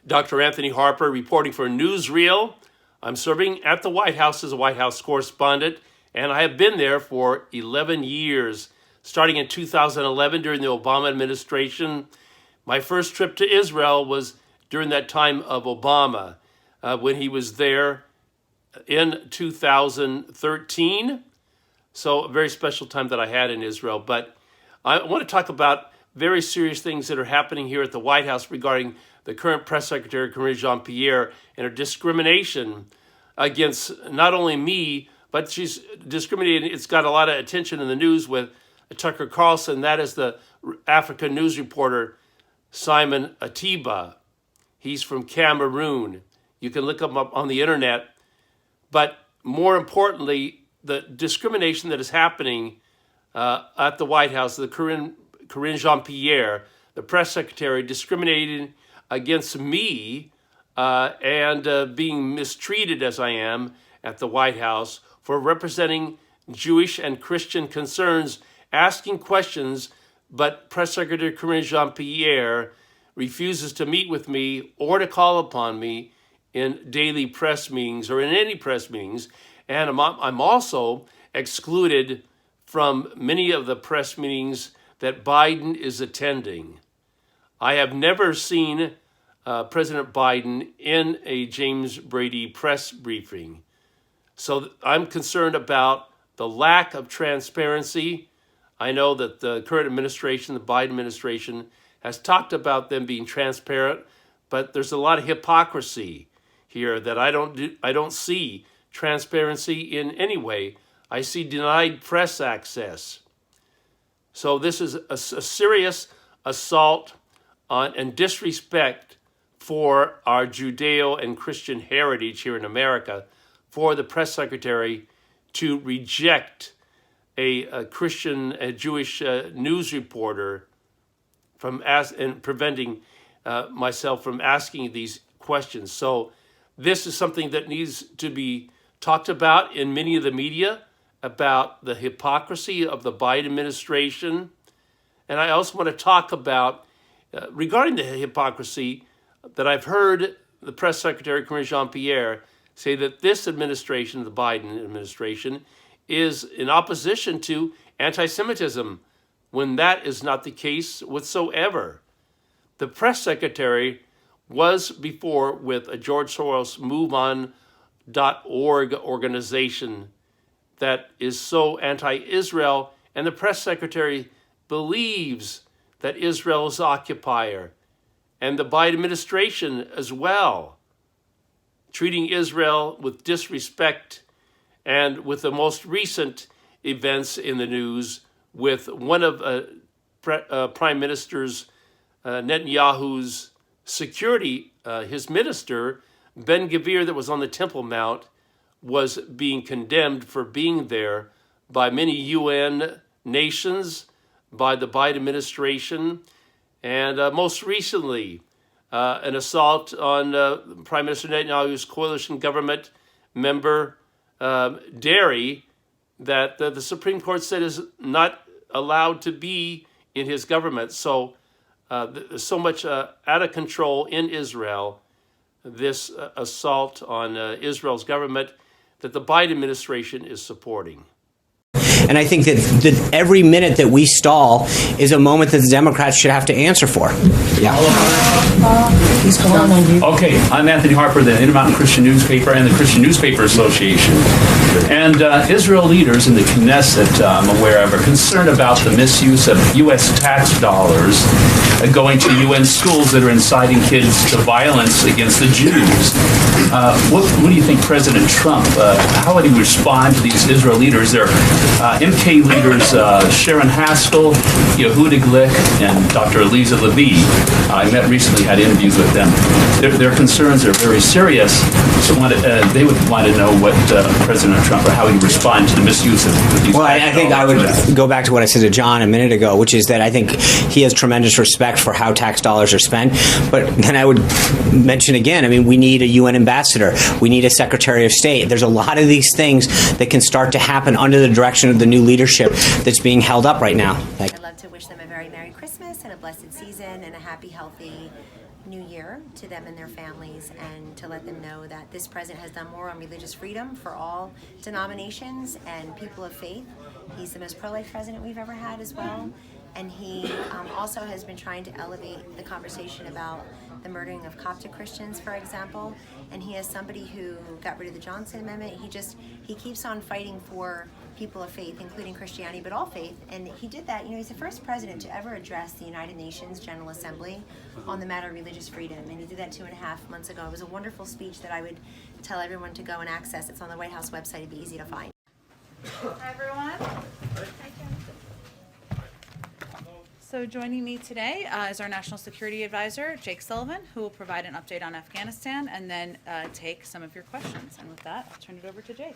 Dr. Anthony Harper reporting for Newsreel. I'm serving at the White House as a White House correspondent, and I have been there for 11 years, starting in 2011 during the Obama administration. My first trip to Israel was during that time of Obama, when he was there in 2013. So a very special time that I had in Israel. But I want to talk about very serious things that are happening here at the White House regarding the current press secretary, Karine Jean-Pierre, and her discrimination against not only me, but she's discriminated. It's got a lot of attention in the news with Tucker Carlson. That is the African news reporter, Simon Atiba. He's from Cameroon. You can look him up on the internet. But more importantly, the discrimination that is happening at the White House, the Karine Jean-Pierre, the press secretary, discriminating against me and being mistreated as I am at the White House for representing Jewish and Christian concerns, asking questions, but Press Secretary Karine Jean-Pierre refuses to meet with me or to call upon me in daily press meetings or in any press meetings. And I'm also excluded from many of the press meetings that Biden is attending. I have never seen President Biden in a James Brady press briefing. So I'm concerned about the lack of transparency. I know that the current administration, the Biden administration, has talked about them being transparent, but there's a lot of hypocrisy here that I don't see transparency in any way. I see denied press access. So this is a serious assault on and disrespect for our Judeo and Christian heritage here in America, for the press secretary to reject a Jewish news reporter and preventing myself from asking these questions. So this is something that needs to be talked about in many of the media, about the hypocrisy of the Biden administration. And I also want to talk about, regarding the hypocrisy, that I've heard the press secretary, Karine Jean-Pierre, say that this administration, the Biden administration, is in opposition to anti-Semitism, when that is not the case whatsoever. The press secretary was before with a George Soros MoveOn.org organization that is so anti-Israel, and the press secretary believes that Israel is occupier, and the Biden administration as well, treating Israel with disrespect, and with the most recent events in the news with one of Prime Minister's Netanyahu's security, his minister, Ben-Gvir, that was on the Temple Mount, was being condemned for being there by many UN nations, by the Biden administration, and most recently, an assault on Prime Minister Netanyahu's coalition government member, Derry, that the Supreme Court said is not allowed to be in his government. So there's so much out of control in Israel, this assault on Israel's government, that the Biden administration is supporting. And I think that every minute that we stall is a moment that the Democrats should have to answer for. Yeah. Okay, I'm Anthony Harper, the Intermountain Christian Newspaper and the Christian Newspaper Association. And Israel leaders in the Knesset, I'm aware of, are concerned about the misuse of U.S. tax dollars going to UN schools that are inciting kids to violence against the Jews. What do you think President Trump, how would he respond to these Israel leaders? They're MK leaders Sharon Haskell, Yehuda Glick, and Dr. Eliza Levy. I met recently, had interviews with them. Their concerns are very serious, so they would want to know what President Trump, or how he responds to the misuse of these. Well, I think I would go back to what I said to John a minute ago, which is that I think he has tremendous respect for how tax dollars are spent. But then I would mention again, we need a UN ambassador. We need a Secretary of State. There's a lot of these things that can start to happen under the direction of the new leadership that's being held up right now. I'd love to wish them a very Merry Christmas and a blessed season and a happy, healthy New Year to them and their families, and to let them know that this president has done more on religious freedom for all denominations and people of faith. He's the most pro-life president we've ever had as well. And he also has been trying to elevate the conversation about the murdering of Coptic Christians, for example. And he is somebody who got rid of the Johnson Amendment. He keeps on fighting for people of faith, including Christianity, but all faith. And he did that. You know, he's the first president to ever address the United Nations General Assembly on the matter of religious freedom. And he did that 2.5 months ago. It was a wonderful speech that I would tell everyone to go and access. It's on the White House website. It'd be easy to find. Hi, everyone. So joining me today is our National Security Advisor, Jake Sullivan, who will provide an update on Afghanistan and then take some of your questions. And with that, I'll turn it over to Jake.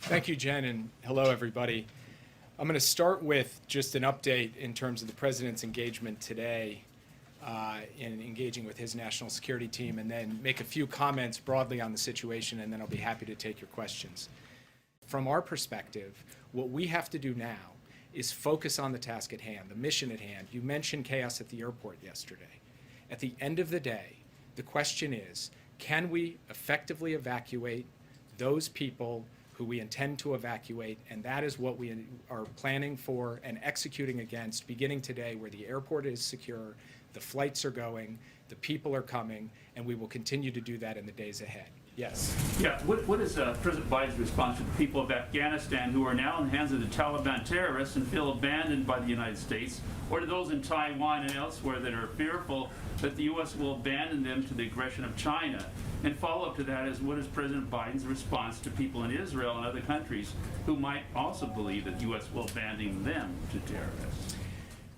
Thank you, Jen, and hello, everybody. I'm going to start with just an update in terms of the President's engagement today in engaging with his national security team, and then make a few comments broadly on the situation, and then I'll be happy to take your questions. From our perspective, what we have to do now is focus on the task at hand, the mission at hand. You mentioned chaos at the airport yesterday. At the end of the day, the question is, can we effectively evacuate those people who we intend to evacuate? And that is what we are planning for and executing against beginning today, where the airport is secure, the flights are going, the people are coming, and we will continue to do that in the days ahead. Yes. Yeah, what is President Biden's response to the people of Afghanistan who are now in the hands of the Taliban terrorists and feel abandoned by the United States, or to those in Taiwan and elsewhere that are fearful that the U.S. will abandon them to the aggression of China? And follow-up to that is, what is President Biden's response to people in Israel and other countries who might also believe that the U.S. will abandon them to terrorists?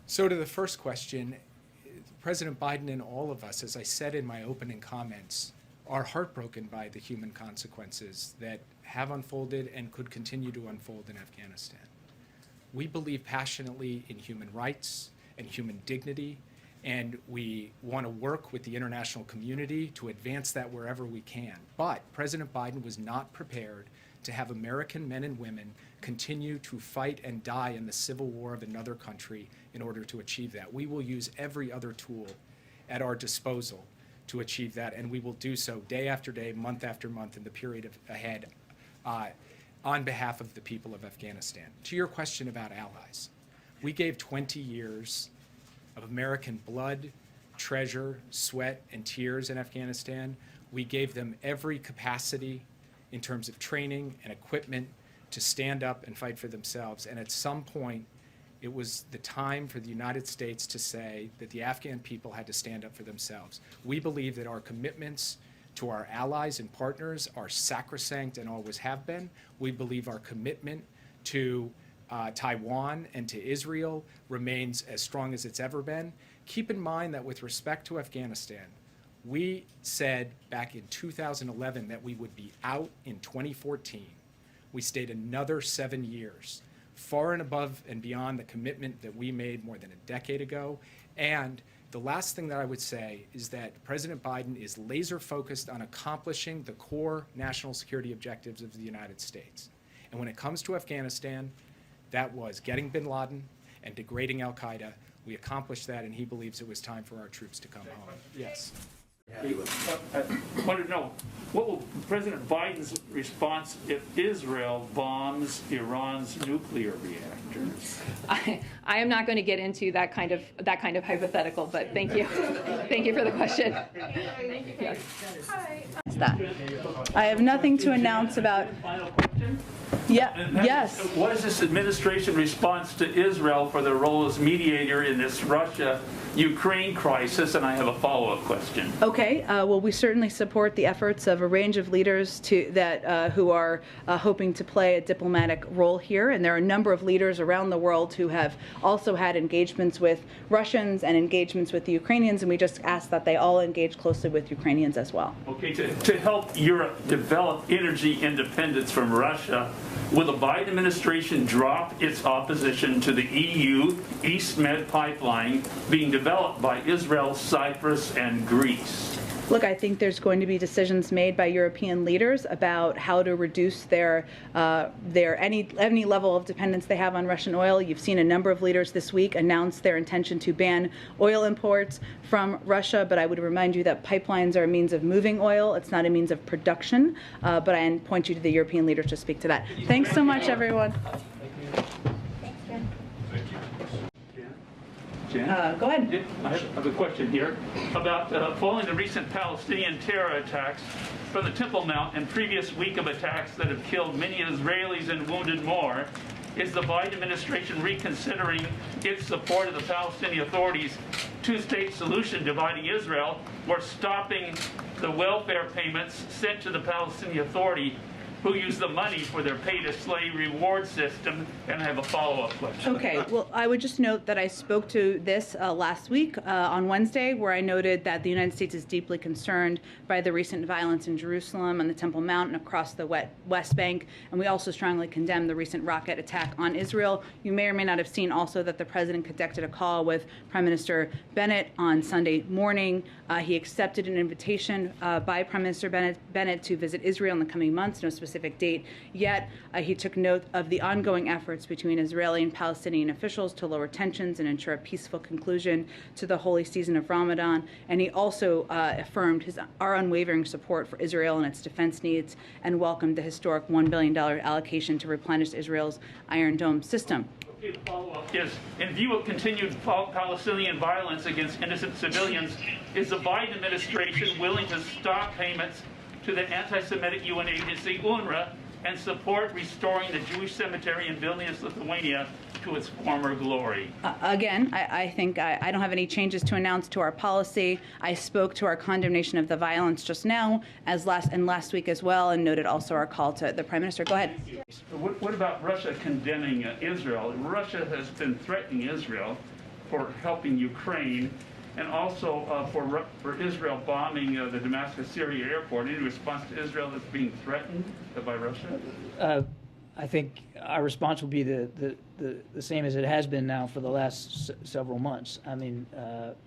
So to the first question, President Biden and all of us, as I said in my opening comments, are heartbroken by the human consequences that have unfolded and could continue to unfold in Afghanistan. We believe passionately in human rights and human dignity, and we want to work with the international community to advance that wherever we can. But President Biden was not prepared to have American men and women continue to fight and die in the civil war of another country in order to achieve that. We will use every other tool at our disposal to achieve that, and we will do so day after day, month after month in the period ahead on behalf of the people of Afghanistan. To your question about allies, we gave 20 years of American blood, treasure, sweat, and tears in Afghanistan. We gave them every capacity in terms of training and equipment to stand up and fight for themselves. And at some point, it was the time for the United States to say that the Afghan people had to stand up for themselves. We believe that our commitments to our allies and partners are sacrosanct and always have been. We believe our commitment to Taiwan and to Israel remains as strong as it's ever been. Keep in mind that with respect to Afghanistan, we said back in 2011 that we would be out in 2014. We stayed another 7 years, far and above and beyond the commitment that we made more than a decade ago. And the last thing that I would say is that President Biden is laser focused on accomplishing the core national security objectives of the United States. And when it comes to Afghanistan, that was getting bin Laden and degrading al-Qaeda. We accomplished that, and he believes it was time for our troops to come home. Yes. I wanted to know, what will President Biden's response if Israel bombs Iran's nuclear reactors? I am not going to get into that kind of hypothetical, but thank you. Thank you for the question. Yes. Hi. That. I have nothing to announce about. Final question? Yes. What is this administration response to Israel for their role as mediator in this Russia-Ukraine crisis? And I have a follow-up question. Okay. Well, we certainly support the efforts of a range of leaders who are hoping to play a diplomatic role here. And there are a number of leaders around the world who have also had engagements with Russians and engagements with the Ukrainians. And we just ask that they all engage closely with Ukrainians as well. Okay. To help Europe develop energy independence from Russia, will the Biden administration drop its opposition to the EU East Med pipeline being developed by Israel, Cyprus, and Greece? Look, I think there's going to be decisions made by European leaders about how to reduce their any level of dependence they have on Russian oil. You've seen a number of leaders this week announce their intention to ban oil imports from Russia, but I would remind you that pipelines are a means of moving oil. It's not a means of production, but I point you to the European leaders to speak to that. Thanks so much, everyone. Jan? Go ahead. I have a question here about following the recent Palestinian terror attacks from the Temple Mount and previous week of attacks that have killed many Israelis and wounded more. Is the Biden administration reconsidering its support of the Palestinian Authority's two-state solution dividing Israel, or stopping the welfare payments sent to the Palestinian Authority, who use the money for their pay-to-slay reward system? And I have a follow-up question. Okay, well, I would just note that I spoke to this last week on Wednesday, where I noted that the United States is deeply concerned by the recent violence in Jerusalem and the Temple Mount and across the West Bank, and we also strongly condemn the recent rocket attack on Israel. You may or may not have seen also that the president conducted a call with Prime Minister Bennett on Sunday morning. He accepted an invitation by Prime Minister Bennett to visit Israel in the coming months, no specific date yet. He took note of the ongoing efforts between Israeli and Palestinian officials to lower tensions and ensure a peaceful conclusion to the holy season of Ramadan. And he also affirmed our unwavering support for Israel and its defense needs, and welcomed the historic $1 billion allocation to replenish Israel's Iron Dome system. The follow-up is, in view of continued Palestinian violence against innocent civilians, is the Biden administration willing to stop payments to the anti-Semitic UN agency UNRWA and support restoring the Jewish cemetery in Vilnius, Lithuania, to its former glory? Again, I think I don't have any changes to announce to our policy. I spoke to our condemnation of the violence just now, last week as well, and noted also our call to the Prime Minister. Go ahead. What about Russia condemning Israel? Russia has been threatening Israel for helping Ukraine, and also for Israel bombing the Damascus, Syria airport. Any response to Israel that's being threatened by Russia? I think our response will be the same as it has been now for the last several months. I mean,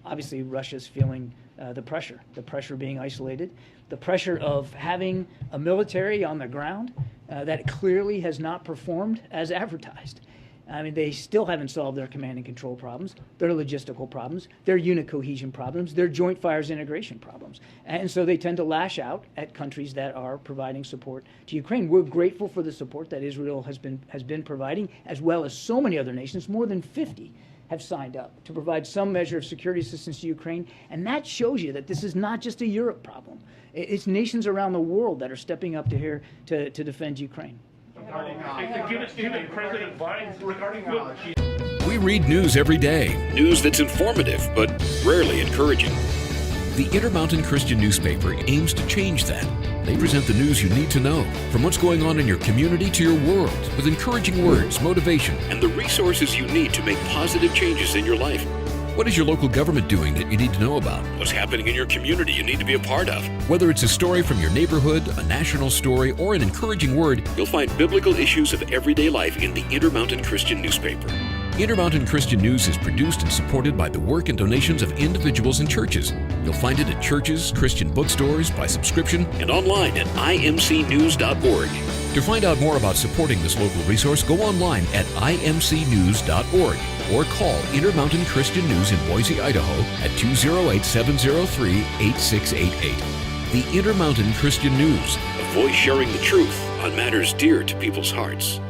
obviously Russia's feeling the pressure of being isolated, the pressure of having a military on the ground that clearly has not performed as advertised. I mean, they still haven't solved their command and control problems, their logistical problems, their unit cohesion problems, their joint fires integration problems. And so they tend to lash out at countries that are providing support to Ukraine. We're grateful for the support that Israel has been providing, as well as so many other nations. More than 50 have signed up to provide some measure of security assistance to Ukraine. And that shows you that this is not just a Europe problem. It's nations around the world that are stepping up to here to defend Ukraine. We read news every day, news that's informative but rarely encouraging. The Intermountain Christian newspaper aims to change that. They present the news you need to know, from what's going on in your community to your world, with encouraging words, motivation, and the resources you need to make positive changes in your life. What is your local government doing that you need to know about? What's happening in your community you need to be a part of? Whether it's a story from your neighborhood, a national story, or an encouraging word, you'll find biblical issues of everyday life in the Intermountain Christian newspaper. Intermountain Christian News is produced and supported by the work and donations of individuals and churches. You'll find it at churches, Christian bookstores, by subscription, and online at imcnews.org. To find out more about supporting this local resource, go online at imcnews.org or call Intermountain Christian News in Boise, Idaho at 208-703-8688. The Intermountain Christian News, a voice sharing the truth on matters dear to people's hearts.